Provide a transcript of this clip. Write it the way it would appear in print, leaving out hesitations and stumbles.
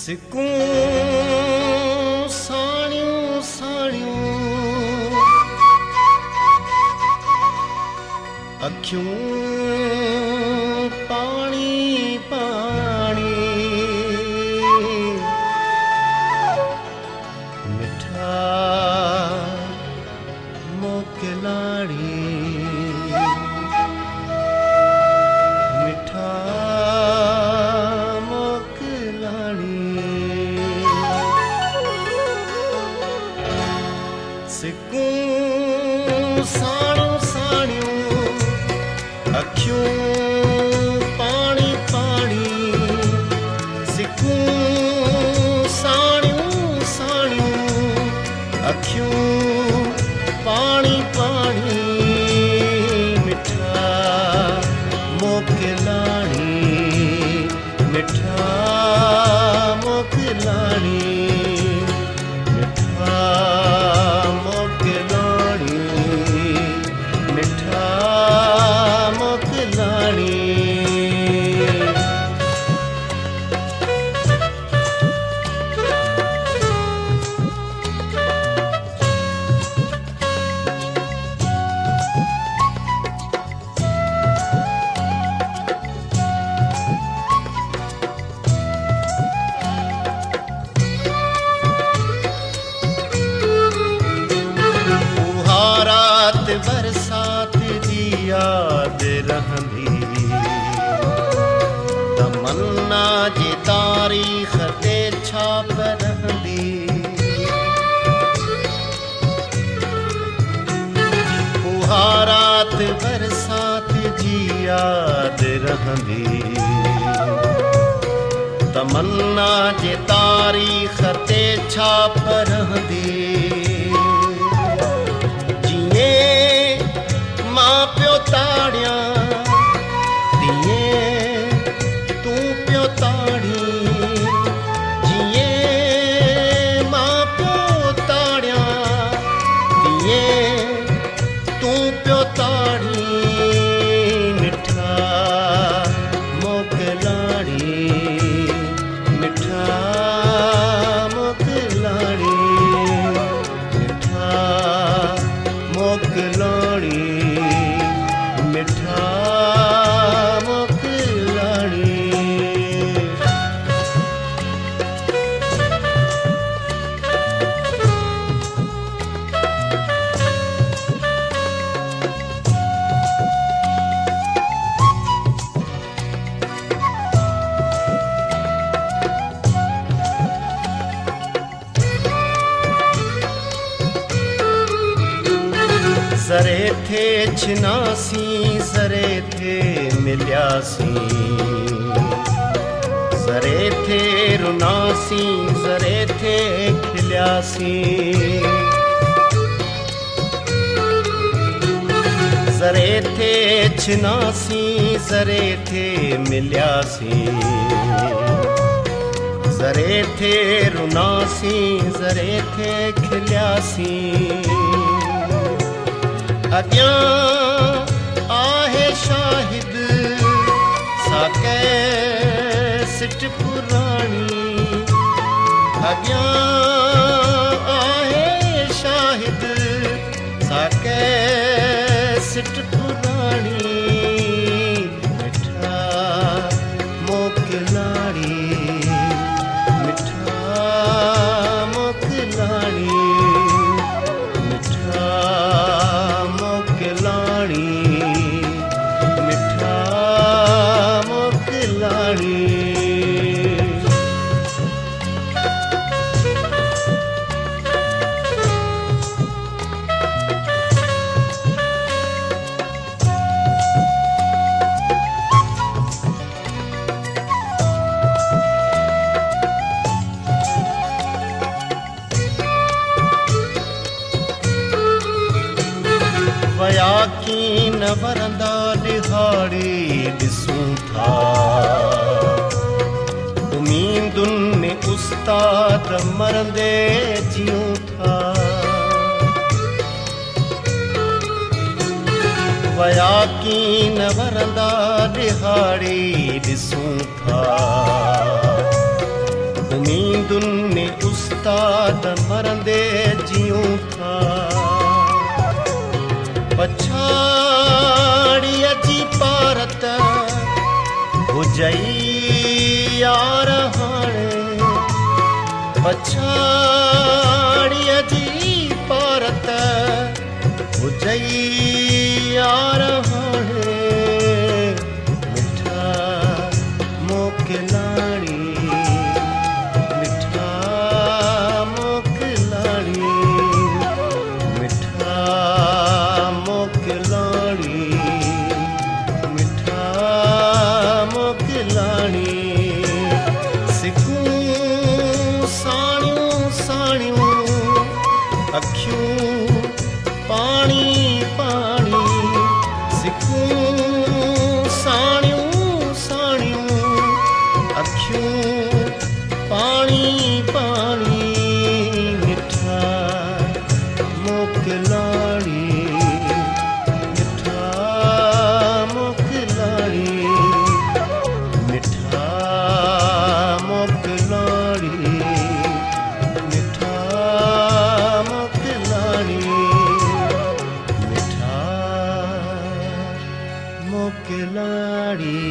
सिकूं साणियूं साणियूं अखियूं पाणी पाणी मिठा मोकिलाणी मिठा सिकूं साणियूं साणियूं अखियूं पाणी पाणी सिकूं साणियूं साणियूं अखियूं पाणी पाणी मिठा मोकिलाणी मिठा मोकिलाणी बरसात जी याद रहंदी तमन्ना जी तारीख़ ते छाप रहंदी उहा रात बरसात जी याद रहंदी तमन्ना जी तारीख़ ते छाप रहंदी मां प्यो ताड़ियां तिएं तूं प्यो ताड़ी जिएं मां प्यो ताड़ियां तिएं तूं प्यो ताड़ी मिठा मोकिलाणी मिठा मोकिलाणी मिठा मोकिलाणी मिठा मोकिलाणी ज़रे थे छिनासी ज़रे थे मिलियासी ज़रे थे रुनासी ज़रे थे खिलियासी ज़रे थे छिनासी ज़रे थे मिलियासी ज़रे थे रुनासी ज़रे थे खिलियासी अॻियां आहे शाहिद साके सिट पुराणी अॻियां आहे शाहिद साके सिट पुराणी मिठा मोकिलाणी मिठा मोकिलाणी मिठा मोकिलाणी मिठा मोकिलाणी वया की न वरंदा दिहाड़ी ॾिसूं था उम्मीदुनि में उस्ताद मरंदे जियूं था वया की न वरंदा दिहाड़ी ॾिसूं था नींदुनि उस्ताद मरंदे जियूं था पछाड़ीअ जी पारत हुजई यार हाणे पछाड़ीअ जी पारत हुजई यार हाणे मिठा मोकिलाणी मिठा मोकिलाणी मिठा मोकिलाणी मिठा मोकिलाणी सिकूं साणियूं साणियूं अखियूं पाणी पाणी सिकूं साणियूं साणियूं अखियूं पाणी पाणी मिठा मोकिलाणी मिठा मोकिलाणी मिठा मोकिलाणी मिठा मोकिलाणी मिठा मोकिलाणी